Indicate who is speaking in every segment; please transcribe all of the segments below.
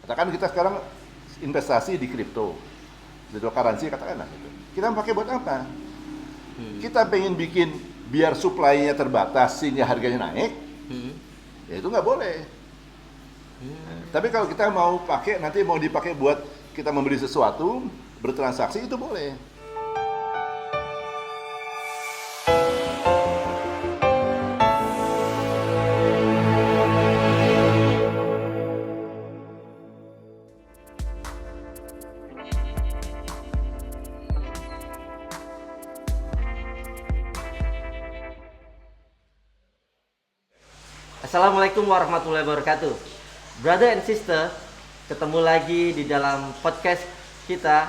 Speaker 1: Katakan kita sekarang investasi di kripto, cryptocurrency katakanlah gitu. Kita pakai buat apa? Kita pengen bikin biar supply-nya terbatas sehingga harganya naik, ya itu nggak boleh. Tapi kalau kita mau pakai, nanti mau dipakai buat kita membeli sesuatu, bertransaksi, itu boleh.
Speaker 2: Assalamualaikum warahmatullahi wabarakatuh. Brother and sister, ketemu lagi di dalam podcast kita,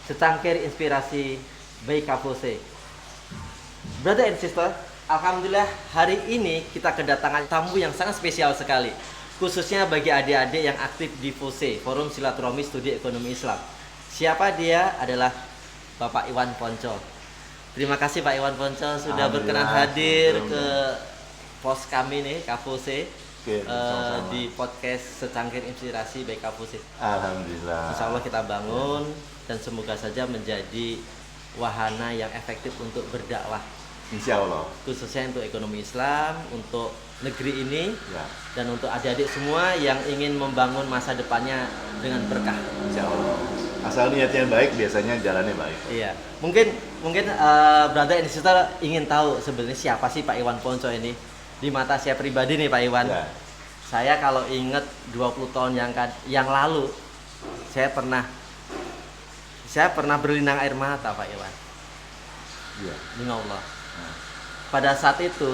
Speaker 2: Secangkir Inspirasi by Kapose. Brother and sister, alhamdulillah hari ini kita kedatangan tamu yang sangat spesial sekali, khususnya bagi adik-adik yang aktif di FOSE, Forum Silaturahmi Studi Ekonomi Islam. Siapa dia? Adalah Bapak Iwan Ponco. Terima kasih Pak Iwan Ponco sudah berkenan hadir ke pos kami nih, Kapose, di podcast Secangkir Inspirasi by Kapose.
Speaker 1: Alhamdulillah.
Speaker 2: Insya Allah kita bangun dan semoga saja menjadi wahana yang efektif untuk berdakwah.
Speaker 1: Insya Allah.
Speaker 2: Khususnya untuk ekonomi Islam, untuk negeri ini,
Speaker 1: Ya.
Speaker 2: dan untuk adik-adik semua yang ingin membangun masa depannya dengan berkah.
Speaker 1: Insya Allah. Asal niatnya baik, biasanya jalannya baik.
Speaker 2: Iya. Mungkin brother and sister ingin tahu sebenarnya siapa sih Pak Iwan Ponco ini? Di mata saya pribadi nih Pak Iwan,
Speaker 1: Ya.
Speaker 2: saya kalau inget 20 tahun yang lalu saya pernah berlinang air mata Pak Iwan.
Speaker 1: Iya.
Speaker 2: Demi Allah. Pada saat itu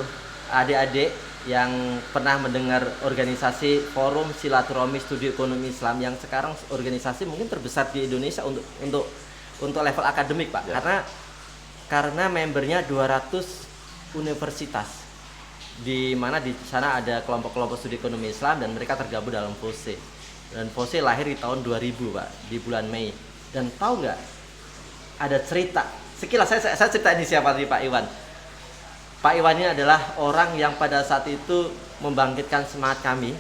Speaker 2: adik-adik yang pernah mendengar organisasi Forum Silaturahmi Studi Ekonomi Islam yang sekarang organisasi mungkin terbesar di Indonesia untuk level akademik Pak,
Speaker 1: Ya.
Speaker 2: karena membernya 200 universitas, di mana di sana ada kelompok-kelompok studi ekonomi Islam dan mereka tergabung dalam FOSE. Dan FOSE lahir di tahun 2000 Pak, di bulan Mei. Dan tahu nggak, ada cerita sekilas, saya cerita ini siapa nih Pak Iwan. Pak Iwan ini adalah orang yang pada saat itu membangkitkan semangat kami.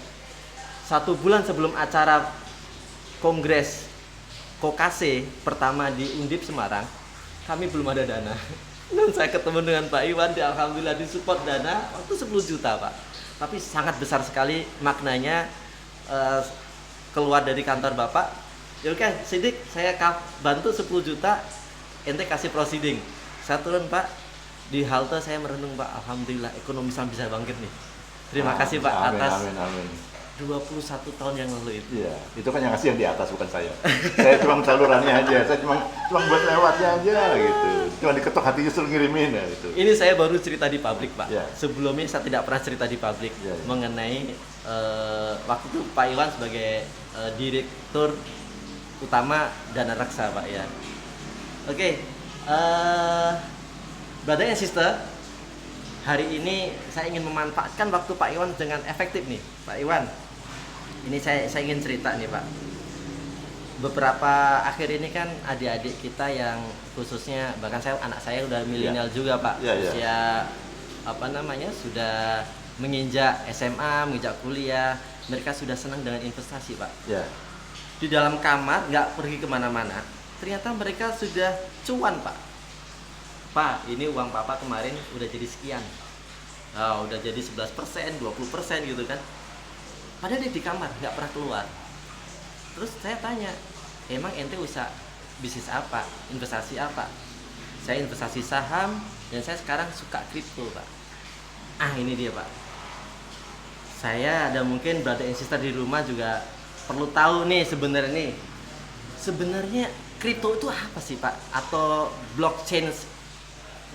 Speaker 2: 1 bulan sebelum acara kongres Kokase pertama di Undip Semarang, kami belum ada dana. Dan saya ketemu dengan Pak Iwan, alhamdulillah disupport dana waktu 10 juta Pak. Tapi sangat besar sekali maknanya, keluar dari kantor Bapak. Ya oke, Sidik, saya bantu 10 juta, ente kasih proceeding. Saya turun Pak, di halte saya merenung Pak, alhamdulillah ekonomi Islam bisa bangkit nih. Terima kasih Pak atas
Speaker 1: Amin.
Speaker 2: 21 tahun yang lalu itu.
Speaker 1: Iya, itu kan yang ngasih yang di atas, bukan saya. Saya cuma salurannya aja, saya cuma buat lewatnya aja gitu. Cuma diketok hatinya suruh ngirimin ya gitu.
Speaker 2: Ini saya baru cerita di publik Pak.
Speaker 1: Ya.
Speaker 2: Sebelumnya saya tidak pernah cerita di publik
Speaker 1: Ya.
Speaker 2: mengenai waktu itu Pak Iwan sebagai direktur utama Dana Reksa Pak ya. Oke, brother and sister, hari ini saya ingin memanfaatkan waktu Pak Iwan dengan efektif nih, Pak Iwan. Ini saya ingin cerita nih Pak. Beberapa akhir ini kan adik-adik kita yang khususnya, bahkan anak saya udah milenial juga Pak,
Speaker 1: Ya.
Speaker 2: usia sudah menginjak SMA, menginjak kuliah, mereka sudah senang dengan investasi Pak.
Speaker 1: Ya.
Speaker 2: Di dalam kamar, nggak pergi kemana-mana, ternyata mereka sudah cuan Pak. Pak, ini uang Papa kemarin udah jadi sekian. Udah jadi 11%, 20% gitu kan. Padahal dia di kamar, nggak pernah keluar. Terus saya tanya, emang ente usaha bisnis apa? Investasi apa? Saya investasi saham, dan saya sekarang suka kripto Pak. Ini dia Pak. Saya ada mungkin brother and sister di rumah juga perlu tahu nih sebenarnya kripto itu apa sih Pak? Atau blockchain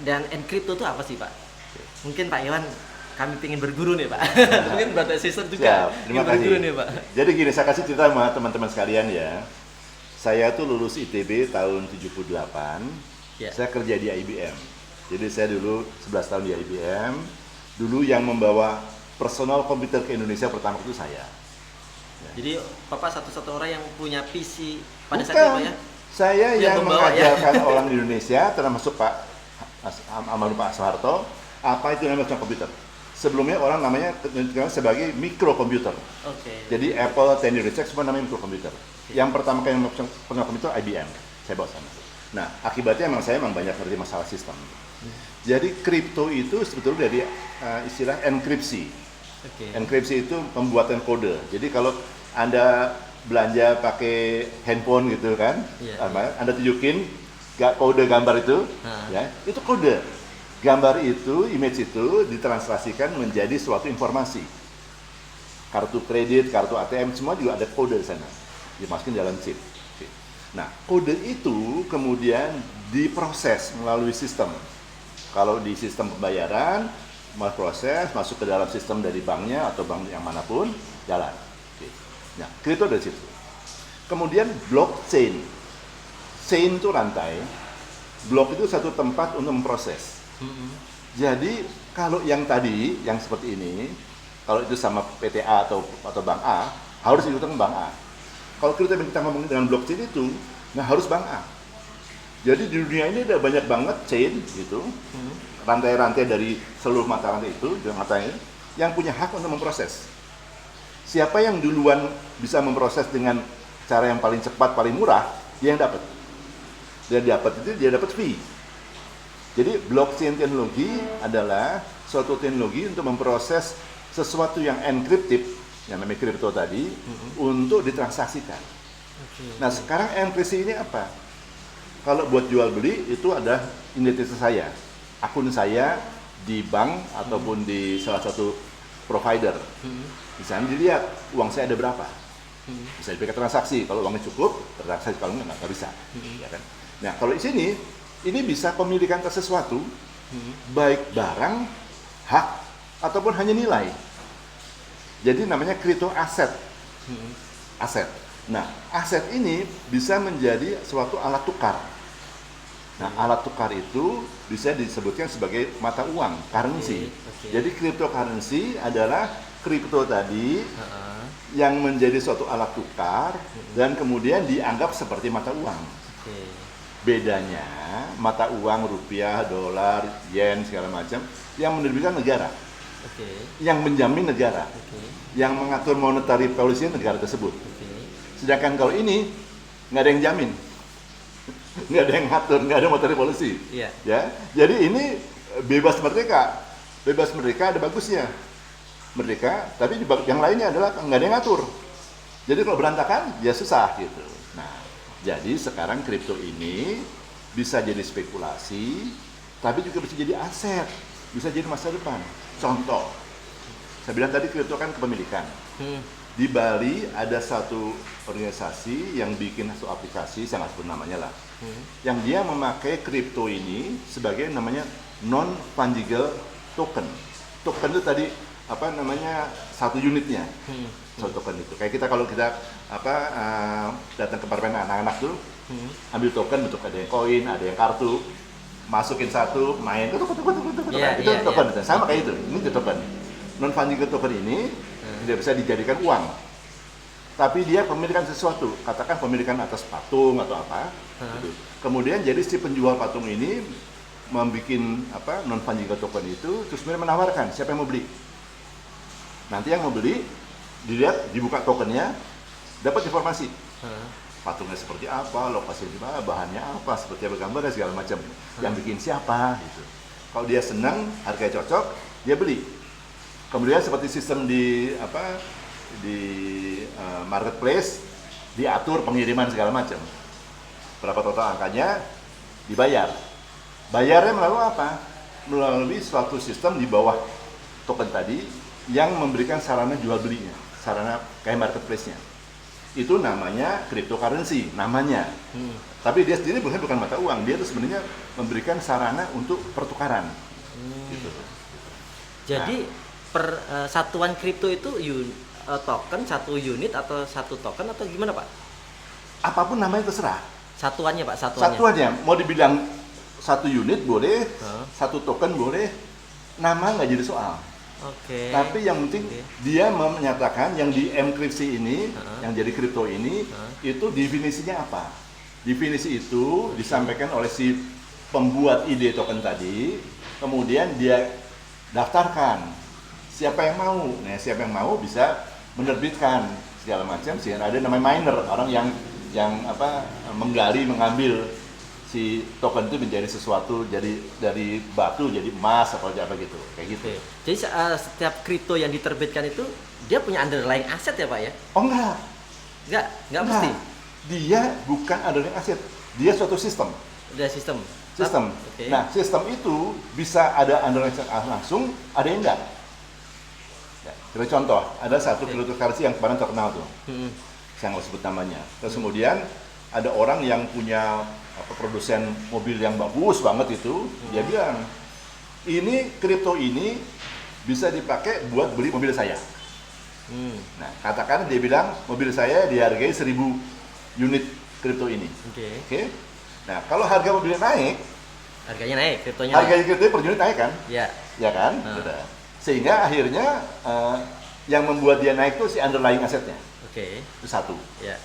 Speaker 2: dan crypto itu apa sih Pak? Mungkin Pak Iwan, kami ingin berguru nih Pak. Mungkin brother sister juga
Speaker 1: Terima
Speaker 2: ingin
Speaker 1: kasih.
Speaker 2: berguru nih Pak.
Speaker 1: Jadi gini, saya kasih cerita sama teman-teman sekalian ya. Saya tuh lulus ITB tahun 78.
Speaker 2: Ya.
Speaker 1: Saya kerja di IBM. Jadi saya dulu 11 tahun di IBM. Dulu yang membawa personal komputer ke Indonesia pertama itu saya.
Speaker 2: Jadi Bapak satu-satu orang yang punya PC pada
Speaker 1: Bukan.
Speaker 2: saat itu Pak ya?
Speaker 1: Saya yang
Speaker 2: membawa, ya.
Speaker 1: mengajarkan orang di Indonesia, termasuk almarhum Pak Soeharto, apa itu namanya personal komputer. sebelumnya orang namanya sebagai mikrokomputer.
Speaker 2: Oke.
Speaker 1: Jadi Apple, Tandy Research semua namanya mikrokomputer. Yang pertama kali pegang komputer IBM, saya bawa sana. Nah, akibatnya saya banyak ngerti masalah sistem. Jadi kripto itu sebetulnya dari istilah enkripsi.
Speaker 2: Oke.
Speaker 1: Enkripsi itu pembuatan kode. Jadi kalau Anda belanja pakai handphone gitu kan,
Speaker 2: Iya,
Speaker 1: Anda tunjukin kode gambar itu, ya, itu kode. Gambar itu, image itu ditranslasikan menjadi suatu informasi. Kartu kredit, kartu ATM, semua juga ada kode di sana. Dimasukin dalam chip. Nah, kode itu kemudian diproses melalui sistem. Kalau di sistem pembayaran, proses masuk ke dalam sistem dari banknya atau bank yang manapun, jalan. Nah, kripto dari situ. Kemudian blockchain. Chain itu rantai, blok itu satu tempat untuk memproses. Jadi kalau yang tadi, yang seperti ini, kalau itu sama PTA atau bank A, harus dihitung bank A. Kalau kita ngomong dengan blockchain itu, nah harus bank A. Jadi di dunia ini ada banyak banget chain gitu, rantai-rantai dari seluruh mata rantai itu, yang punya hak untuk memproses. Siapa yang duluan bisa memproses dengan cara yang paling cepat, paling murah, dia yang dapat. Dia dapat fee. Jadi blockchain teknologi adalah suatu teknologi untuk memproses sesuatu yang encrypted, yang namanya kripto tadi, untuk ditransaksikan. Nah, sekarang enkripsi ini apa? Kalau buat jual beli itu ada identitas saya, akun saya di bank ataupun di salah satu provider. Misalnya dilihat uang saya ada berapa, bisa dipakai transaksi. Kalau uangnya cukup, transaksi, kalau nggak bisa. Ya kan? Nah, kalau di sini ini bisa pemilikan atas sesuatu, baik barang, hak, ataupun hanya nilai. Jadi namanya crypto aset. Aset. Nah, aset ini bisa menjadi suatu alat tukar. Nah, alat tukar itu bisa disebutkan sebagai mata uang, currency. Jadi cryptocurrency adalah kripto tadi yang menjadi suatu alat tukar dan kemudian dianggap seperti mata uang. Bedanya mata uang rupiah, dolar, yen segala macam yang menerbitkan negara, yang menjamin negara, yang mengatur monetary policy negara tersebut. Sedangkan kalau ini nggak ada yang jamin, nggak ada yang ngatur, nggak ada monetary policy. Ya, jadi ini bebas merdeka ada bagusnya. Merdeka, tapi yang lainnya adalah nggak ada yang ngatur. Jadi kalau berantakan, ya susah gitu. Nah, jadi sekarang kripto ini bisa jadi spekulasi, tapi juga bisa jadi aset, bisa jadi masa depan. Contoh, saya bilang tadi kripto kan kepemilikan. Di Bali ada satu organisasi yang bikin satu aplikasi, saya nggak sebut namanya lah, yang dia memakai kripto ini sebagai namanya non-fungible token. Token itu tadi apa namanya satu unitnya, satu token itu. Kayak kita kalau kita datang ke permainan anak-anak tuh, ambil token bentuk ada yang koin, ada yang kartu, masukin satu, main itu token. Sama kayak itu. Ini token. Non fungible token ini tidak bisa dijadikan uang, tapi dia pemilikan sesuatu. Katakan pemilikan atas patung atau apa. Gitu. Kemudian jadi si penjual patung ini membuat non fungible token itu, terus kemudian menawarkan siapa yang mau beli. Nanti yang mau beli, dilihat, dibuka tokennya, dapat informasi. Patungnya seperti apa, lokasinya di mana, bahannya apa, seperti apa gambarnya, segala macam. Yang bikin siapa, gitu. Kalau dia senang, harganya cocok, dia beli. Kemudian seperti sistem di marketplace, diatur pengiriman segala macam. Berapa total angkanya, dibayar. Bayarnya melalui apa? Melalui suatu sistem di bawah token tadi, yang memberikan sarana jual belinya, sarana kayak marketplace-nya. Itu namanya cryptocurrency, namanya. Tapi dia sendiri bukan mata uang, dia itu sebenarnya memberikan sarana untuk pertukaran. Gitu.
Speaker 2: Jadi satuan kripto itu token, satu unit atau satu token atau gimana Pak?
Speaker 1: Apapun namanya terserah.
Speaker 2: Satuannya Pak,
Speaker 1: Satuannya, mau dibilang satu unit boleh, satu token boleh, nama nggak jadi soal. Tapi yang penting dia menyatakan yang di enkripsi ini, yang jadi kripto ini, itu definisinya apa? Definisi itu disampaikan oleh si pembuat ide token tadi, kemudian dia daftarkan siapa yang mau. Nah, siapa yang mau bisa menerbitkan segala macam sih. Ada namanya miner, orang yang menggali, mengambil si token itu menjadi sesuatu, jadi dari batu jadi emas atau apa gitu, kayak gitu.
Speaker 2: Jadi setiap kripto yang diterbitkan itu dia punya underlying aset ya Pak ya?
Speaker 1: Oh enggak.
Speaker 2: Enggak mesti.
Speaker 1: Dia bukan underlying aset, dia suatu sistem.
Speaker 2: Ada sistem. Okay.
Speaker 1: Nah, sistem itu bisa ada underlying aset langsung, ada yang enggak. Ya, kita contoh, ada satu cryptocurrency yang kemarin terkenal tuh, saya nggak sebut namanya. Terus kemudian ada orang yang punya produsen mobil yang bagus banget itu, dia bilang, ini kripto ini bisa dipakai buat beli mobil saya. Nah, katakan dia bilang mobil saya dihargai 1.000 unit kripto ini. Oke. Nah, kalau harga mobilnya naik,
Speaker 2: harganya naik, kriptonya
Speaker 1: harga kripto per unit naik kan?
Speaker 2: Iya.
Speaker 1: Ya kan? Sehingga akhirnya yang membuat dia naik itu si underlying asetnya.
Speaker 2: Oke.
Speaker 1: Itu satu.
Speaker 2: Iya.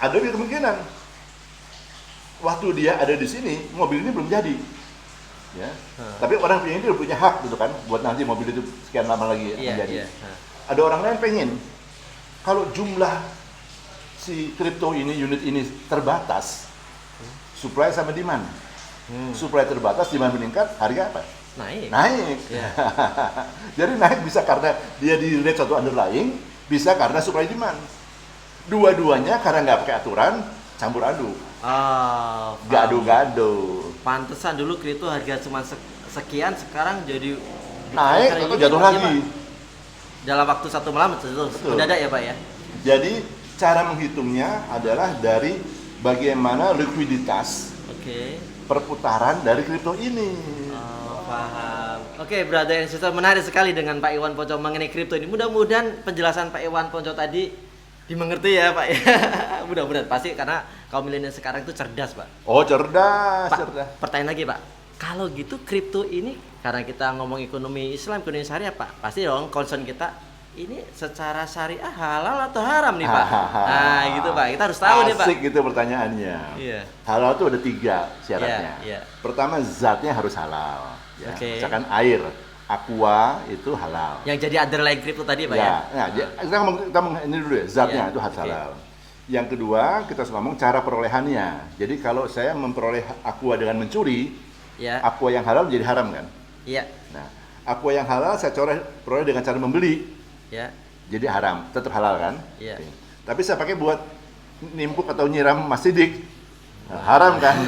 Speaker 1: Ada kemungkinan waktu dia ada di sini mobil ini belum jadi. Ya. Tapi orang punya ini punya hak gitu kan buat nanti mobil itu sekian lama lagi menjadi. Ada orang lain pengen kalau jumlah si kripto ini, unit ini terbatas, supply sama demand. Supply terbatas, demand meningkat, harga apa? Naik.
Speaker 2: Yeah.
Speaker 1: Jadi naik bisa karena dia di-relate satu underlying, bisa karena supply demand. Dua-duanya karena nggak pakai aturan, campur aduk. Gado-gado.
Speaker 2: Pantesan dulu kripto harga cuma sekian, sekarang jadi
Speaker 1: naik atau jatuh lagi.
Speaker 2: Dalam waktu 1 malam betul. Mendadak ya Pak ya?
Speaker 1: Jadi cara menghitungnya adalah dari bagaimana likuiditas perputaran dari kripto ini.
Speaker 2: Paham. Oke, brother and sister, menarik sekali dengan Pak Iwan Ponco mengenai kripto ini. Mudah-mudahan penjelasan Pak Iwan Ponco tadi dimengerti ya Pak ya. Mudah-mudahan pasti karena kaum milenial sekarang itu cerdas Pak.
Speaker 1: Oh cerdas.
Speaker 2: Pertanyaan lagi Pak, kalau gitu kripto ini karena kita ngomong ekonomi Islam, ekonomi syariah Pak, pasti dong concern kita ini secara syariah halal atau haram nih Pak? Nah gitu Pak, kita harus tahu nih Pak.
Speaker 1: Asik gitu pertanyaannya.
Speaker 2: Iya.
Speaker 1: Halal itu ada 3 syaratnya.
Speaker 2: Iya.
Speaker 1: Pertama zatnya harus halal. Ya. Misalkan air, aqua itu halal.
Speaker 2: Yang jadi underlying kripto tadi Pak ya?
Speaker 1: Nah, kita ngomong ini dulu ya, zatnya itu harus halal. Yang kedua, kita harus ngomong cara perolehannya. Jadi kalau saya memperoleh aqua dengan mencuri, aqua yang halal menjadi haram kan?
Speaker 2: Iya.
Speaker 1: Nah, aqua yang halal saya peroleh dengan cara membeli, jadi haram, tetap halal kan?
Speaker 2: Iya.
Speaker 1: Tapi saya pakai buat nimpuk atau nyiram Mas Sidik, haram kan?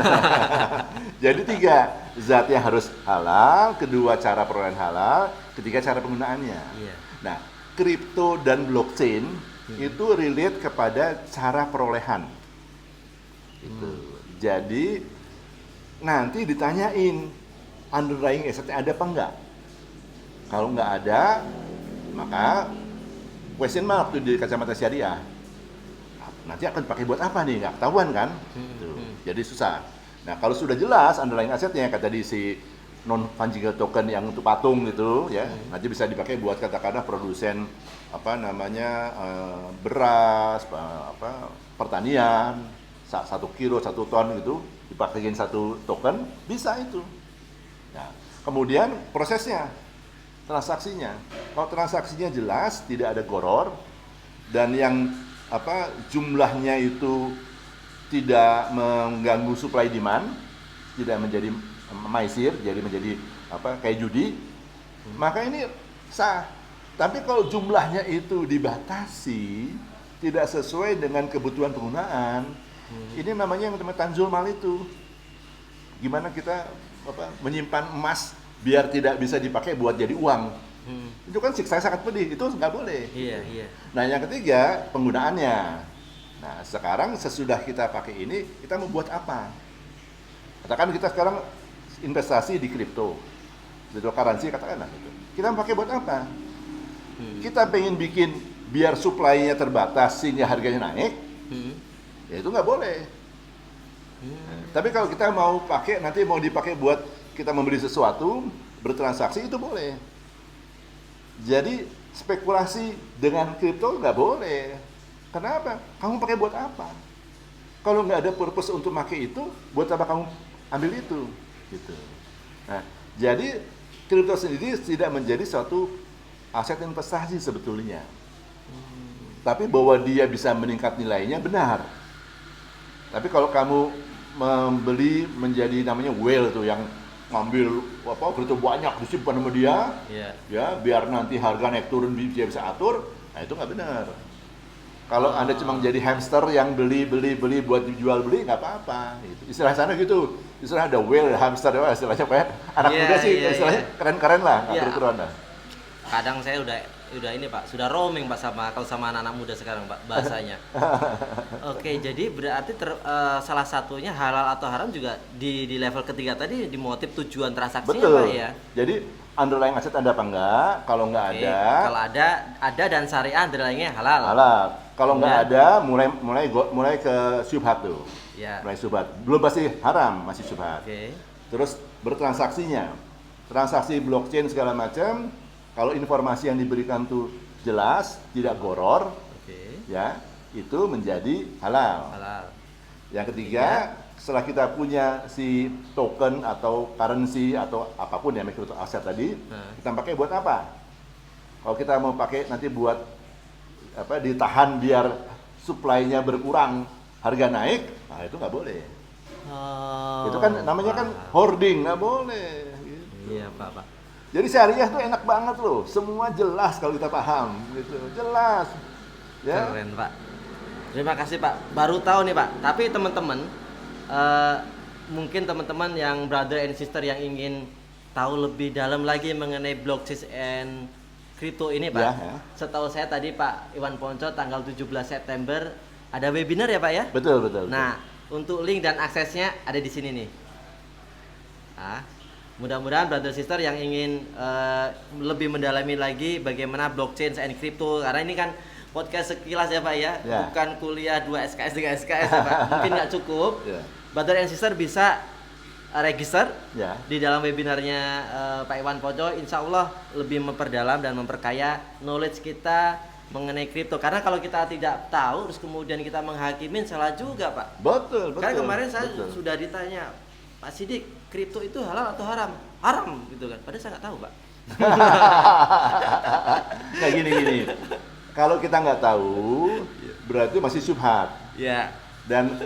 Speaker 1: Jadi 3, zatnya harus halal, kedua cara perolehan halal, ketiga cara penggunaannya. Nah, kripto dan blockchain itu relate kepada cara perolehan. Jadi nanti ditanyain underlying asetnya ada apa enggak. Kalau enggak ada, maka question mark tuh di kacamata syariah. Nanti akan pakai buat apa nih? Nggak ketahuan kan? Jadi susah. Nah kalau sudah jelas underlying asetnya, kata tadi si non fungible token yang untuk patung gitu ya, nanti bisa dipakai buat katakanlah produsen beras, pertanian, 1 kilo 1 ton gitu, dipakein 1 token, bisa itu. Nah, kemudian prosesnya, transaksinya. Kalau transaksinya jelas, tidak ada goror, dan yang jumlahnya itu tidak mengganggu supply demand, tidak menjadi maisir, jadi menjadi kayak judi, maka ini sah. Tapi kalau jumlahnya itu dibatasi, tidak sesuai dengan kebutuhan penggunaan, ini namanya yang tanzul mal itu. Gimana kita menyimpan emas biar tidak bisa dipakai buat jadi uang? Itu kan siksa sangat pedih, itu nggak boleh.
Speaker 2: Iya.
Speaker 1: Nah yang ketiga penggunaannya. Nah sekarang sesudah kita pakai ini, kita mau buat apa? Katakan kita sekarang investasi di cryptocurrency katakanlah gitu. Kita pakai buat apa? Kita pengen bikin biar supply-nya terbatas sehingga harganya naik, ya itu nggak boleh. Tapi kalau kita mau pakai, nanti mau dipakai buat kita membeli sesuatu, bertransaksi, itu boleh. Jadi spekulasi dengan kripto nggak boleh. Kenapa? Kamu pakai buat apa? Kalau nggak ada purpose untuk pakai itu, buat apa kamu ambil itu? Gitu. Nah, jadi kripto sendiri tidak menjadi suatu aset investasi sebetulnya. Tapi bahwa dia bisa meningkat nilainya benar. Tapi kalau kamu membeli menjadi namanya whale tuh yang ngambil kripto banyak disimpan sama dia, ya biar nanti harga naik turun dia bisa atur, nah itu nggak benar. Kalau Anda cuma jadi hamster yang beli buat dijual beli nggak apa-apa. Gitu. Istilah sana gitu, istilah ada whale, hamster, istilahnya kayak anak muda sih, istilahnya keren-keren lah, atur-aturan lah.
Speaker 2: Kadang saya udah ini Pak, sudah roaming Pak kalau sama anak-anak muda sekarang Pak bahasanya. Oke, jadi berarti salah satunya halal atau haram juga di level ketiga tadi di motif tujuan transaksinya.
Speaker 1: Betul.
Speaker 2: Pak ya.
Speaker 1: Jadi underlying aset ada apa enggak? Kalau nggak ada.
Speaker 2: Kalau ada dan syariah underlyingnya halal.
Speaker 1: Halal. Kalau nggak ada, mulai ke syubhat tuh.
Speaker 2: Ya.
Speaker 1: Mulai syubhat. Belum pasti haram, masih syubhat. Terus bertransaksinya, transaksi blockchain segala macam. Kalau informasi yang diberikan tuh jelas, tidak goror, ya itu menjadi halal. Yang ketiga, setelah kita punya si token atau currency atau apapun ya mikro aset tadi, kita pakai buat apa? Kalau kita mau pakai nanti buat ditahan biar supply-nya berkurang, harga naik, nah itu nggak boleh. Itu kan namanya kan hoarding, nggak boleh. Gitu.
Speaker 2: Iya Pak.
Speaker 1: Jadi syariah tuh enak banget loh, semua jelas kalau kita paham, gitu, jelas. Ya.
Speaker 2: Keren Pak. Terima kasih Pak. Baru tahu nih Pak. Tapi teman-teman, mungkin teman-teman yang brother and sister yang ingin tahu lebih dalam lagi mengenai blockchain and crypto ini Pak. Ya. Setahu saya tadi Pak Iwan Ponco tanggal 17 September ada webinar ya Pak ya?
Speaker 1: Betul.
Speaker 2: Nah, untuk link dan aksesnya ada di sini nih. Mudah-mudahan brother sister yang ingin lebih mendalami lagi bagaimana blockchain and crypto, karena ini kan podcast sekilas ya Pak ya, bukan kuliah 2 SKS 3 SKS ya Pak. Mungkin nggak cukup. Brother and sister bisa register di dalam webinarnya Pak Iwan Ponco. Insya Allah lebih memperdalam dan memperkaya knowledge kita mengenai kripto, karena kalau kita tidak tahu terus kemudian kita menghakimin salah juga Pak.
Speaker 1: Betul.
Speaker 2: Karena kemarin saya sudah ditanya, Pak Sidik, kripto itu halal atau haram? Haram gitu kan. Padahal saya nggak tahu, Pak.
Speaker 1: Nah gini. Kalau kita nggak tahu, berarti masih syubhat.
Speaker 2: Iya.
Speaker 1: Dan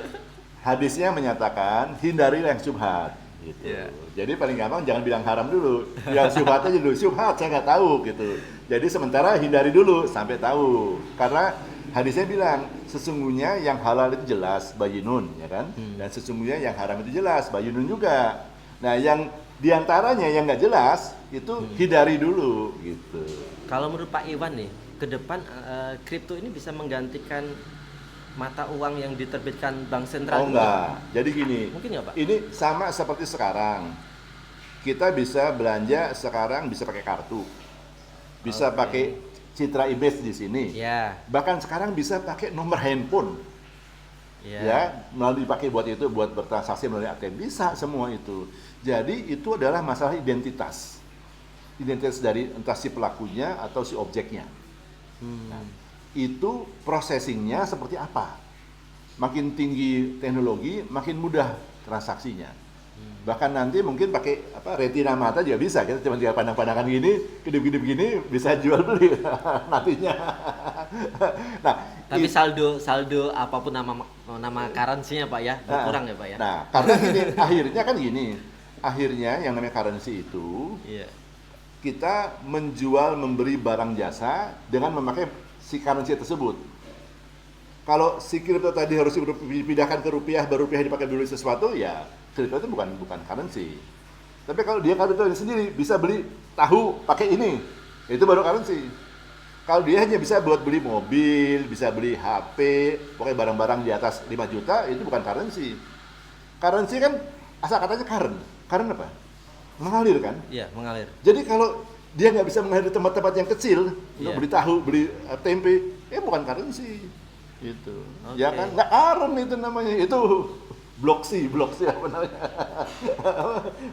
Speaker 1: hadisnya menyatakan hindarilah yang syubhat. Gitu. Jadi paling gampang jangan bilang haram dulu. Yang syubhat aja dulu. Syubhat saya nggak tahu gitu. Jadi sementara hindari dulu sampai tahu. Karena hadisnya bilang sesungguhnya yang halal itu jelas bayinun, ya kan? Dan sesungguhnya yang haram itu jelas bayinun juga. Nah, yang diantaranya yang nggak jelas itu hindari dulu, gitu.
Speaker 2: Kalau menurut Pak Iwan nih, ke depan kripto ini bisa menggantikan mata uang yang diterbitkan bank sentral?
Speaker 1: Oh enggak. Jadi gini.
Speaker 2: Mungkin nggak Pak?
Speaker 1: Ini sama seperti sekarang. Kita bisa belanja sekarang bisa pakai kartu, bisa pakai citra image di sini. Bahkan sekarang bisa pakai nomor handphone. Ya, melalui pakai buat itu, buat bertransaksi melalui ATM, bisa semua itu. Jadi itu adalah masalah identitas. Identitas dari entah si pelakunya atau si objeknya. Nah, itu processingnya seperti apa? Makin tinggi teknologi, makin mudah transaksinya. Bahkan nanti mungkin pakai retina mata juga bisa, kita cuma tinggal pandang-pandangan gini, kedip-kedip gini bisa jual beli nantinya. Nah,
Speaker 2: tapi saldo apapun nama currency-nya Pak ya, berkurang ya Pak ya.
Speaker 1: Nah, karena gini, akhirnya kan gini. Akhirnya yang namanya currency itu kita menjual memberi barang jasa dengan memakai si currency tersebut. Kalau si kripto tadi harus dipindahkan ke rupiah, baru rupiah dipakai beli sesuatu, ya kripto itu bukan currency. Tapi kalau dia kripto sendiri bisa beli tahu pakai ini, itu baru currency. Kalau dia hanya bisa buat beli mobil, bisa beli HP, pokoknya barang-barang di atas 5 juta, itu bukan currency. Currency kan asal katanya current. Current apa? Mengalir kan?
Speaker 2: Iya, mengalir.
Speaker 1: Jadi kalau dia nggak bisa mengalir di tempat-temapa yang kecil, untuk beli tahu, beli tempe, bukan currency. Gitu. Ya kan? Nggak current itu namanya. Itu bloksi apa namanya?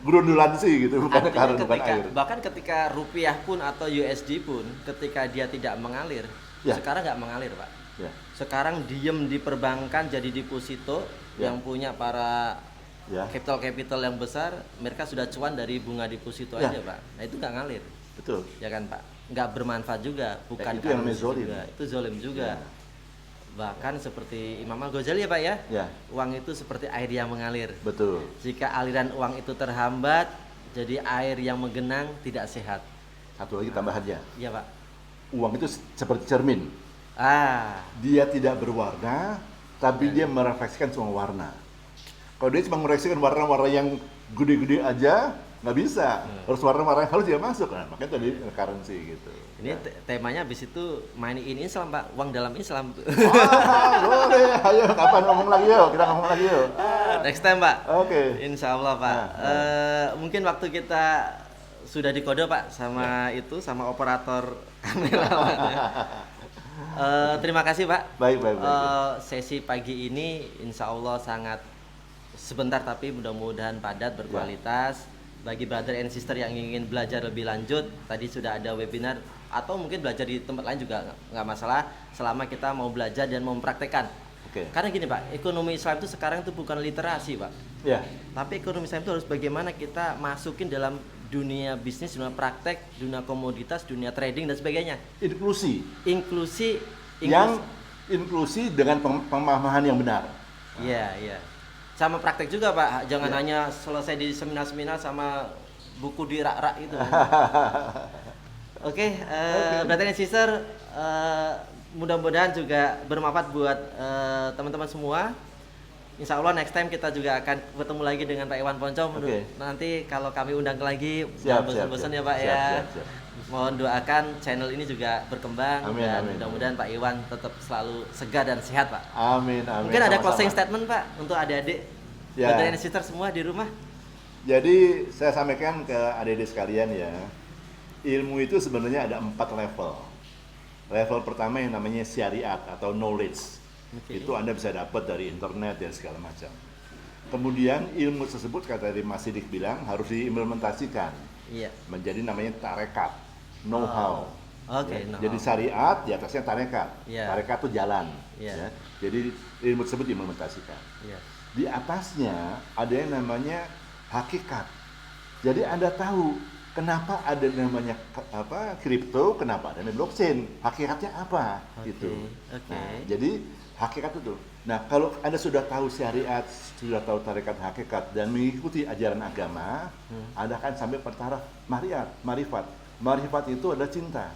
Speaker 1: Berundulansi gitu, bukan current, bukan air.
Speaker 2: Bahkan ketika rupiah pun atau USD pun, ketika dia tidak mengalir, sekarang nggak mengalir Pak. Sekarang diem di perbankan jadi deposito yang punya para capital yang besar, mereka sudah cuan dari bunga deposito aja Pak. Nah itu nggak ngalir.
Speaker 1: Betul.
Speaker 2: Ya kan Pak? nggak bermanfaat juga, bukan
Speaker 1: itu yang
Speaker 2: karena
Speaker 1: zolim.
Speaker 2: juga, itu zolim juga.
Speaker 1: Ya.
Speaker 2: Bahkan seperti Imam Al-Ghazali ya Pak ya,
Speaker 1: Ya,
Speaker 2: uang itu seperti air yang mengalir.
Speaker 1: betul.
Speaker 2: Jika aliran uang itu terhambat, jadi air yang menggenang tidak sehat.
Speaker 1: Satu lagi tambahannya,
Speaker 2: Iya Pak.
Speaker 1: uang itu seperti cermin. Dia tidak berwarna, tapi dia merefleksikan semua warna. Kalau dia cuma merefleksikan warna-warna yang gede-gede aja, nggak bisa. Harus warna-warna yang halus dia masuk. Nah, makanya tadi currency gitu.
Speaker 2: Ini temanya habis itu money in Islam Pak, uang dalam Islam.
Speaker 1: Boleh, ayo kapan ngomong lagi yuk, kita ngomong lagi yuk.
Speaker 2: Next time Pak.
Speaker 1: Oke.
Speaker 2: Insya Allah Pak. Mungkin waktu kita sudah dikode Pak sama itu sama operator kamera. Terima kasih Pak.
Speaker 1: Baik.
Speaker 2: Sesi pagi ini Insya Allah sangat sebentar tapi mudah-mudahan padat berkualitas. Bagi brother and sister yang ingin belajar lebih lanjut, tadi sudah ada webinar atau mungkin belajar di tempat lain juga nggak masalah selama kita mau belajar dan mempraktekkan.
Speaker 1: Oke.
Speaker 2: Karena gini Pak, ekonomi Islam itu sekarang itu bukan literasi Pak,
Speaker 1: Ya,
Speaker 2: tapi ekonomi Islam itu harus bagaimana kita masukin dalam dunia bisnis, dunia praktek, dunia komoditas, dunia trading dan sebagainya.
Speaker 1: inklusi. Inklusi dengan pemahaman yang benar.
Speaker 2: Iya. Sama praktek juga Pak, jangan hanya selesai di seminar-seminar sama buku di rak-rak itu. Oke, brother and sister, mudah-mudahan juga bermanfaat buat teman-teman semua. Insya Allah next time kita juga akan ketemu lagi dengan Pak Iwan Poncom. Nanti kalau kami undang lagi, jangan bosan-bosan ya Pak ya.
Speaker 1: Siap.
Speaker 2: Mohon doakan channel ini juga berkembang.
Speaker 1: Amin.
Speaker 2: Mudah-mudahan Pak Iwan tetap selalu segar dan sehat Pak.
Speaker 1: Amin.
Speaker 2: Mungkin ada
Speaker 1: Sama-sama.
Speaker 2: closing statement Pak untuk adik-adik, brother and sister semua di rumah.
Speaker 1: Jadi saya sampaikan ke adik-adik sekalian ya, ilmu itu sebenarnya ada 4 level. Level pertama yang namanya syariat atau knowledge. Itu Anda bisa dapat dari internet dan segala macam. Kemudian ilmu tersebut kata tadi Mas Sidik bilang harus diimplementasikan menjadi namanya tarekat, know-how. Jadi syariat di atasnya tarekat. Tarekat itu jalan. Ya. Jadi ilmu tersebut diimplementasikan. Di atasnya ada yang namanya hakikat. Jadi Anda tahu kenapa ada namanya kripto, kenapa ada namanya blockchain, hakikatnya apa gitu. Nah, jadi hakikat itu. Nah, kalau Anda sudah tahu syariat, sudah tahu tarekat hakikat dan mengikuti ajaran agama, Anda akan sampai pada taraf marifat. Marifat itu adalah cinta.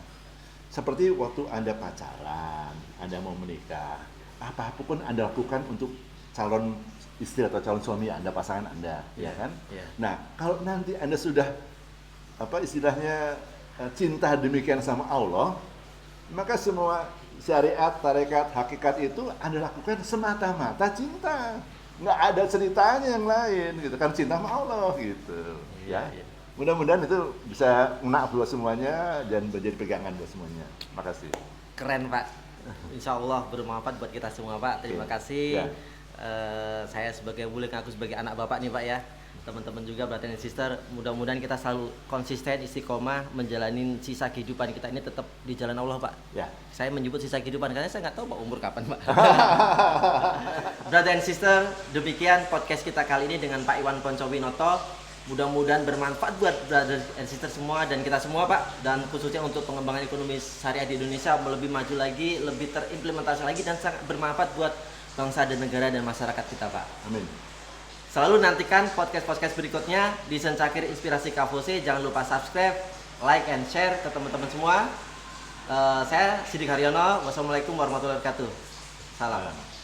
Speaker 1: Seperti waktu Anda pacaran, Anda mau menikah, apapun Anda lakukan untuk calon istri atau calon suami Anda, pasangan Anda, ya kan? Nah, kalau nanti Anda sudah istilahnya cinta demikian sama Allah, maka semua syariat, tarekat, hakikat itu Anda lakukan semata-mata cinta. Nggak ada ceritanya yang lain gitu kan, cinta sama Allah gitu. Mudah-mudahan itu bisa ngena buat semuanya dan menjadi pegangan buat semuanya. Makasih.
Speaker 2: Keren Pak. Insya Allah bermanfaat buat kita semua Pak. Terima kasih. Saya sebagai mulik, aku sebagai anak Bapak nih Pak ya. Teman-teman juga brother and sister, mudah-mudahan kita selalu konsisten istiqomah menjalani sisa kehidupan kita ini tetap di jalan Allah Pak. Saya menyebut sisa kehidupan karena saya nggak tahu Pak umur kapan Pak. Brother and sister, demikian podcast kita kali ini dengan Pak Iwan Poncowinoto. Mudah-mudahan bermanfaat buat brother and sister semua dan kita semua Pak, dan khususnya untuk pengembangan ekonomi syariah di Indonesia lebih maju lagi, lebih terimplementasi lagi dan sangat bermanfaat buat bangsa dan negara dan masyarakat kita Pak.
Speaker 1: Amin.
Speaker 2: Selalu nantikan podcast-podcast berikutnya di Sencakir Inspirasi Kavose. Jangan lupa subscribe, like, and share ke teman-teman semua. Saya Sidik Haryono. Wassalamualaikum warahmatullahi wabarakatuh. Salam.